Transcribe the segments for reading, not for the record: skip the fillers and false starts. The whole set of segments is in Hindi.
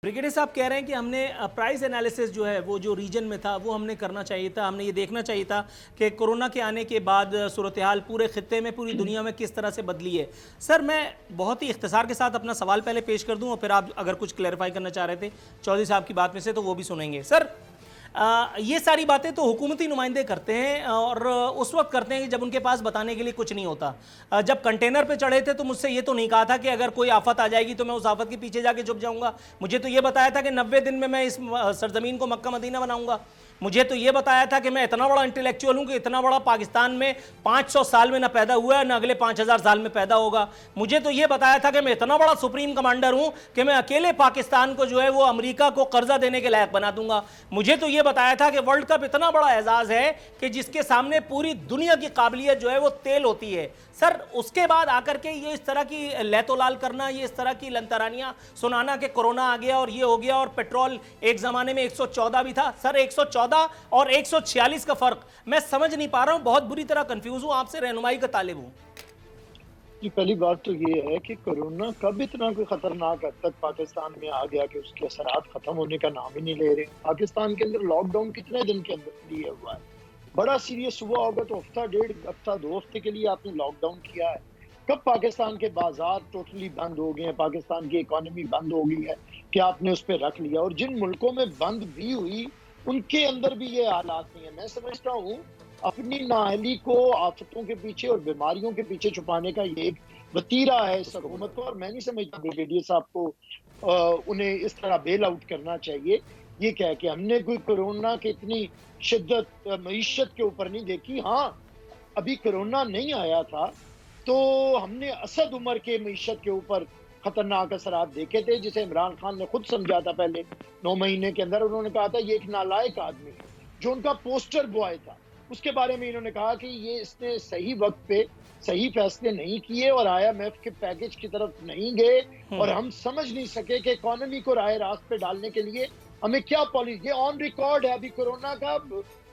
ब्रिगेडियर साहब कह रहे हैं कि हमने प्राइस एनालिसिस जो है वो जो रीजन में था वो हमने करना चाहिए था, हमने ये देखना चाहिए था कि कोरोना के आने के बाद सूरत हाल पूरे खित्ते में, पूरी दुनिया में किस तरह से बदली है। सर, मैं बहुत ही इख्तिसार के साथ अपना सवाल पहले पेश कर दूं और फिर आप अगर कुछ क्लैरिफाई करना चाह रहे थे चौधरी साहब की बात में से तो वो भी सुनेंगे। सर, ये सारी बातें तो हुकूमती नुमाइंदे करते हैं और उस वक्त करते हैं जब उनके पास बताने के लिए कुछ नहीं होता। जब कंटेनर पे चढ़े थे तो मुझसे ये तो नहीं कहा था कि अगर कोई आफत आ जाएगी तो मैं उस आफत के पीछे जाके छुप जाऊंगा। मुझे तो ये बताया था कि 90 दिन में मैं इस सरजमीन को मक्का मदीना बनाऊंगा। मुझे तो ये बताया था कि मैं इतना बड़ा इंटेलेक्चुअल हूं कि इतना बड़ा पाकिस्तान में 500 साल में ना पैदा हुआ है ना अगले 5000 साल में पैदा होगा। मुझे तो ये बताया था कि मैं इतना बड़ा सुप्रीम कमांडर हूं कि मैं अकेले पाकिस्तान को जो है वो अमेरिका को कर्जा देने के लायक बना दूंगा। मुझे तो ये बताया था कि वर्ल्ड कप इतना बड़ा एजाज है कि जिसके सामने पूरी दुनिया की काबिलियत जो है वो तेल होती है। सर, उसके बाद आकर के ये इस तरह की लैतोलाल करना, ये इस तरह की लंतरानियां सुनाना कि कोरोना आ गया और ये हो गया और पेट्रोल एक जमाने में 114 भी था। सर, 114 और 146 का फर्क मैं समझ नहीं पा रहा हूं, बहुत बुरी तरह कंफ्यूज हूं, आपसे रहनुमाई का तालिब हूं। जी, पहली बात तो ये है कि कोरोना कब इतना कोई खतरनाक हद तक पाकिस्तान में आ गया कि उसके असरात खत्म होने का नाम ही नहीं ले रहे। पाकिस्तान के अंदर लॉकडाउन कितने दिन के अंदर लिए हुआ है? बड़ा सीरियस हुआ होगा तो हफ्ता, डेढ़ हफ्ता, 2 हफ्ते के लिए आपने लॉकडाउन किया है। कब पाकिस्तान के बाजार टोटली बंद हो गए हैं, पाकिस्तान की इकोनॉमी बंद हो गई है कि आपने उस पर रख लिया? और जिन मुल्कों में बंद भी हुई उनके अंदर भी ये हालात नहीं है। मैं समझता हूँ अपनी नाअहली को आफतों के पीछे और बीमारियों के पीछे छुपाने का ये एक वतीरा है इस हुकूमत को, और मैं नहीं समझता ब्रिगेडियर साहब को उन्हें इस तरह बेल आउट करना चाहिए। ये कह के हमने कोई कोरोना की इतनी शिद्दत मईशत के ऊपर नहीं देखी। हाँ, अभी कोरोना नहीं आया था तो हमने असद उमर के मईशत के ऊपर खतरनाक असरात देखे थे, जिसे इमरान खान ने खुद समझा था पहले 9 महीने के अंदर। उन्होंने कहा था ये एक नालायक आदमी है। जो उनका पोस्टर बॉय था उसके बारे में इन्होंने कहा कि ये इसने सही वक्त पे सही फैसले नहीं किए और IMF के पैकेज की तरफ नहीं गए, और हम समझ नहीं सके कि इकोनॉमी को राह रास्त पे डालने के लिए हमें क्या पॉलिसी। ये ऑन रिकॉर्ड है, अभी कोरोना का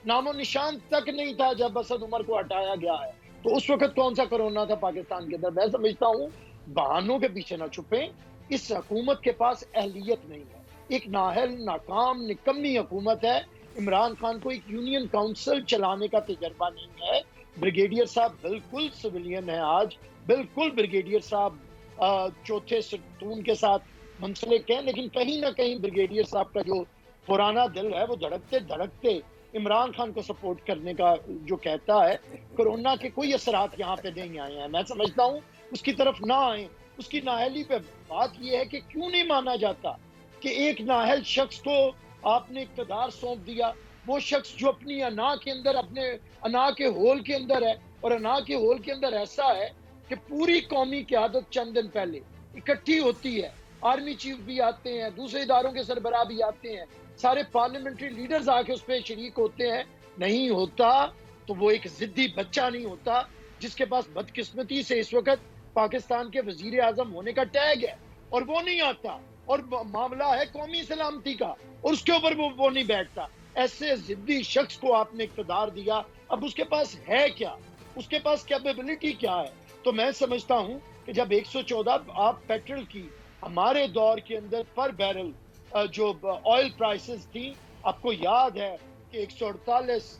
नामो निशान तक नहीं था जब असद उमर को हटाया गया है। तो उस वक्त कौन सा कोरोना था पाकिस्तान के अंदर? मैं समझता हूँ बहानों के पीछे ना छुपे। इस हुकूमत के पास अहलियत नहीं है, एक नाअहल, नाकाम, निकम्मी हुकूमत है। इमरान खान को एक यूनियन काउंसिल चलाने का तजर्बा नहीं है। ब्रिगेडियर साहब बिल्कुल सिविलियन है आज, बिल्कुल ब्रिगेडियर साहब चौथे सतून के साथ मुंसलिक हैं, लेकिन कहीं ना कहीं ब्रिगेडियर साहब का जो पुराना दिल है वो धड़कते धड़कते इमरान खान को सपोर्ट करने का जो कहता है। कोरोना के कोई असरात यहाँ पे नहीं आए हैं, मैं समझता हूँ उसकी तरफ ना आए। उसकी नाअहली पे बात यह है कि क्यों नहीं माना जाता कि एक नाअहल शख्स को आपने इक़्तिदार सौंप दिया। वो शख्स जो अपनी अना के अंदर, अपने अना के होल के अंदर है, और अना के होल के अंदर ऐसा है कि पूरी कौमी क़यादत चंद दिन पहले इकट्ठी होती है। आर्मी चीफ भी आते हैं, दूसरे इदारों के सरबराह भी आते हैं, सारे पार्लियामेंट्री लीडर्स आके उस पर शरीक होते हैं। नहीं होता तो वो एक जिद्दी बच्चा नहीं होता जिसके पास बदकिस्मती से इस वक्त पाकिस्तान के वजीर आजम होने का टैग है, और वो नहीं आता। और मामला है कौमी सलामती का, और उसके ऊपर वो नहीं बैठता। ऐसे जिद्दी शख्स को आपने इक़्तिदार दिया, अब उसके पास है क्या? उसके पास कैपेबिलिटी क्या है? तो मैं समझता हूं कि जब 114 आप पेट्रोल की हमारे दौर के अंदर पर बैरल जो ऑयल प्राइसेस थी, आपको याद है कि 148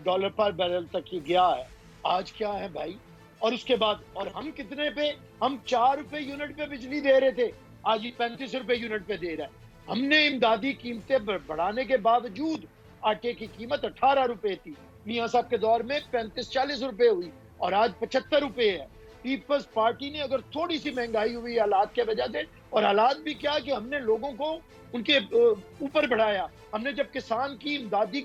डॉलर पर बैरल तक ये गया है। आज क्या है भाई? और उसके बाद, और हम कितने पे, हम 4 रुपए यूनिट पे बिजली दे रहे थे, आज ये 35 रुपए यूनिट पे दे रहा है। हमने इमदादी कीमतें बढ़ाने के बावजूद आटे की कीमत 18 रुपए थी, मियां साहब के दौर में 35-40 रुपए हुई, और आज 75 रुपए है। पीपल्स पार्टी ने अगर थोड़ी सी महंगाई हुई हालात के वजह से, और हालात भी क्या कि हमने लोगों को उनके ऊपर बढ़ाया। हमने जब किसान की इमदादी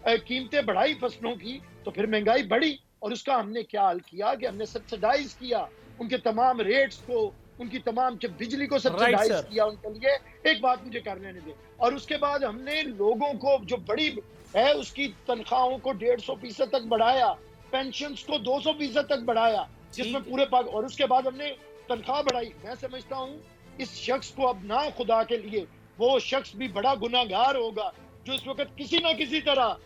कीमतें बढ़ाई फसलों की तो फिर महंगाई बढ़ी, और उसका हमने क्या हाल किया कि हमने सब्सिडाइज किया उनके तमाम रेट्स को, उनकी तमाम बिजली को सब्सिडाइज किया उनके लिए। एक बात मुझे कर लेने दे। और उसके बाद हमने लोगों को जो बड़ी है उसकी तनख्वाहों को 150% तक बढ़ाया, पेंशन्स को 200% तक बढ़ाया, जिसमें पूरे और उसके बाद हमने तनख्वाह बढ़ाई। मैं समझता हूँ इस शख्स को अब ना खुदा के लिए, वो शख्स भी बड़ा गुनाहगार होगा जो इस वक्त किसी ना किसी तरह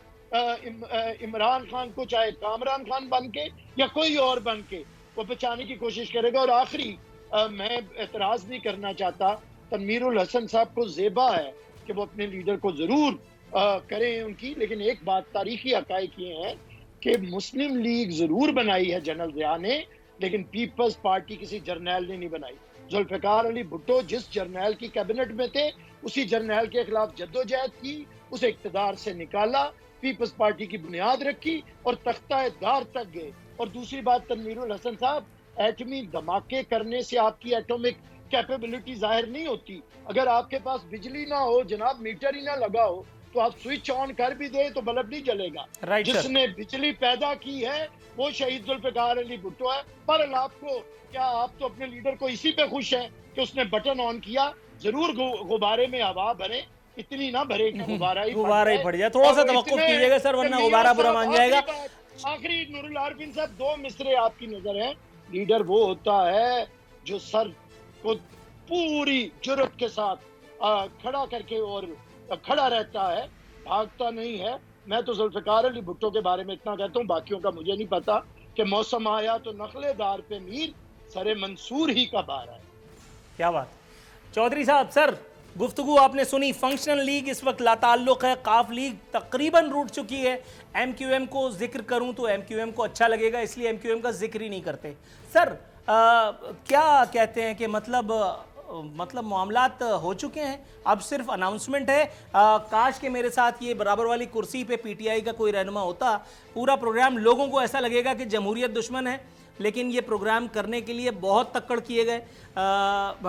इमरान खान को, चाहे कामरान खान बन के या कोई और बन के, वो बचाने की कोशिश करेगा। और आखिरी मैं एतराज नहीं करना चाहता तनवीरुल हसन साहब को ज़ेबा है कि वो अपने लीडर को ज़रूर करें उनकी, लेकिन एक बात तारीखी हक़ाइक़ ये हैं कि मुस्लिम लीग ज़रूर बनाई है जनरल ज़िया ने, लेकिन पीपल्स पार्टी किसी जर्नैल ने नहीं बनाई। जुल्फ़िकार अली भुट्टो जिस जर्नैल की कैबिनेट में थे, उसी जर्नैल के खिलाफ जद्दोजहद की, उसे इक़्तिदार से निकाला, पीपल्स पार्टी की बुनियाद रखी और तख्ता-ए-दार तक गए। और दूसरी बात, तनवीरुल हसन साहब, एटमी धमाके करने से आपकी एटॉमिक कैपेबिलिटी जाहिर नहीं होती। अगर आपके पास बिजली ना हो जनाब, मीटर ही ना लगा हो, तो आप स्विच ऑन कर भी दे तो बल्ब नहीं जलेगा। जिसने बिजली पैदा की है वो शहीद जुल्फ़िकार अली भुट्टो है। पर आपको क्या, आप तो अपने लीडर को इसी पे खुश हैं कि उसने बटन ऑन किया। जरूर गुब्बारे में हवा भरे, इतनी ना भरे कि गुब्बारा ही फट जाए। थोड़ा सा तवक्कुफ कीजिएगा सर, वरना गुब्बारा बुरा मान जाएगा। आखिरी नूरुल आरफीन साहब, 2 मिसरे आपकी नजर है। लीडर वो होता है जो सर को पूरी जुर्रत के साथ खड़ा करके और खड़ा रहता है, भागता नहीं है। मैं तो जुल्फ़िकार अली भुट्टो के बारे में इतना कहता हूँ, बाकियों का मुझे नहीं पता, कि मौसम आया तो नखलेदार पे मीर, सरे मंसूर ही का बार है। क्या बात। चौधरी साहब, सर गुफ्तगू आपने सुनी। फंक्शनल लीग इस वक्त लाताल्लुक़ है, काफ लीग तकरीबन रूठ चुकी है। MQM को जिक्र करूं तो MQM को अच्छा लगेगा, इसलिए MQM का जिक्र ही नहीं करते। सर क्या कहते हैं कि मतलब मामलात हो चुके हैं, अब सिर्फ अनाउंसमेंट है। काश के मेरे साथ ये बराबर वाली कुर्सी पे PTI का कोई रहनुमा होता। पूरा प्रोग्राम लोगों को ऐसा लगेगा कि जमहूरियत दुश्मन है, लेकिन ये प्रोग्राम करने के लिए बहुत तक्कड़ किए गए।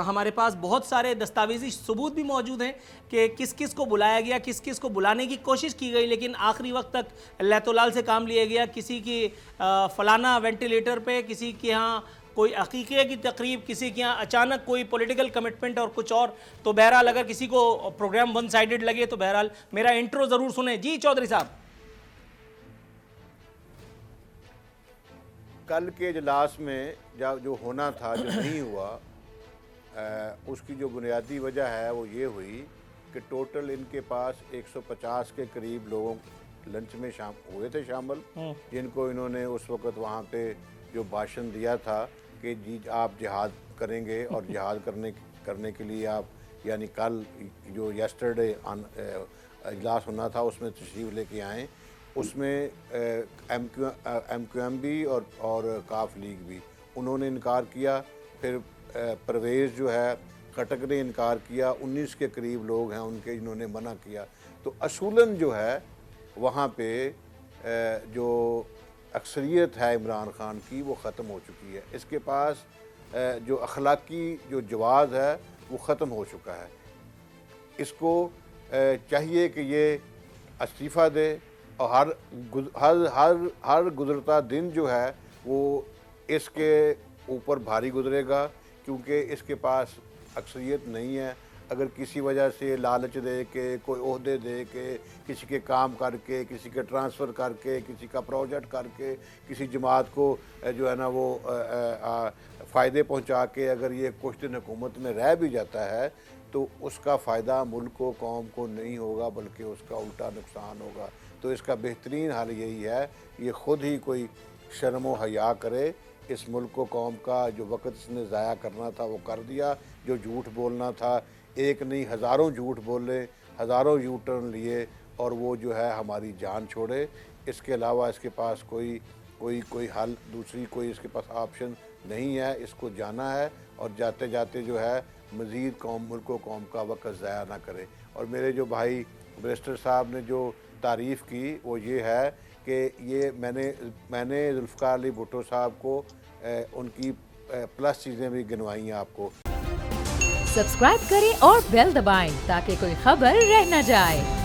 हमारे पास बहुत सारे दस्तावेजी सबूत भी मौजूद हैं कि किस किस को बुलाया गया, किस किस को बुलाने की कोशिश की गई, लेकिन आखिरी वक्त तक लैतोलाल से काम लिया गया। किसी की फलाना वेंटिलेटर पे, किसी के यहाँ कोई अकीक़े की तकरीब, किसी के यहाँ अचानक कोई पॉलिटिकल कमिटमेंट और कुछ और। तो बहरहाल अगर किसी को प्रोग्राम वन साइडेड लगे तो बहरहाल मेरा इंट्रो ज़रूर सुने। जी चौधरी साहब। कल के इजलास में जो होना था, जो नहीं हुआ, उसकी जो बुनियादी वजह है वो ये हुई कि टोटल इनके पास 150 के करीब लोग लंच में हुए थे शामिल, जिनको इन्होंने उस वक़्त वहाँ पे जो भाषण दिया था कि जी आप जिहाद करेंगे और जिहाद करने के लिए आप, यानी कल जो यस्टरडे इजलास होना था उसमें तशरीफ़ लेके आएँ। उसमें MQM भी और काफ लीग भी, उन्होंने इनकार किया। फिर परवेज़ जो है खटक ने इनकार किया। 19 के करीब लोग हैं उनके, इन्होंने मना किया। तो असूलन जो है वहाँ पे जो अक्सरियत है इमरान ख़ान की वो ख़त्म हो चुकी है। इसके पास जो अखलाकी जो जवाज़ है वो ख़त्म हो चुका है। इसको चाहिए कि ये इस्तीफ़ा दे और हर गुज़रता दिन जो है वो इसके ऊपर भारी गुजरेगा, क्योंकि इसके पास अक्सरियत नहीं है। अगर किसी वजह से लालच दे के, कोई ओहदे दे के, किसी के काम करके, किसी के ट्रांसफ़र करके, किसी का प्रोजेक्ट करके, किसी जमात को जो है ना वो फ़ायदे पहुंचा के अगर ये कुछ दिन हुकूमत में रह भी जाता है तो उसका फ़ायदा मुल्क को, कौम को नहीं होगा, बल्कि उसका उल्टा नुकसान होगा। तो इसका बेहतरीन हल यही है, ये ख़ुद ही कोई शर्म व हया करे। इस मुल्क को, कौम का जो वक्त इसने ज़ाया करना था वो कर दिया। जो झूठ बोलना था, एक नहीं हज़ारों झूठ बोले, हज़ारों यू टर्न लिए और वो जो है हमारी जान छोड़े। इसके अलावा इसके पास कोई हल, दूसरी कोई इसके पास ऑप्शन नहीं है। इसको जाना है और जाते जाते जो है मज़ीद मुल्क व कौम का वक्त ज़ाया ना करे। और मेरे जो भाई बैरिस्टर साहब ने जो तारीफ़ की वो ये है कि ये मैंने जुल्फ़िकार अली भुट्टो साहब को उनकी प्लस चीज़ें भी गिनवाई हैं आपको। सब्सक्राइब करें और बेल दबाएं ताकि कोई खबर रह न जाए।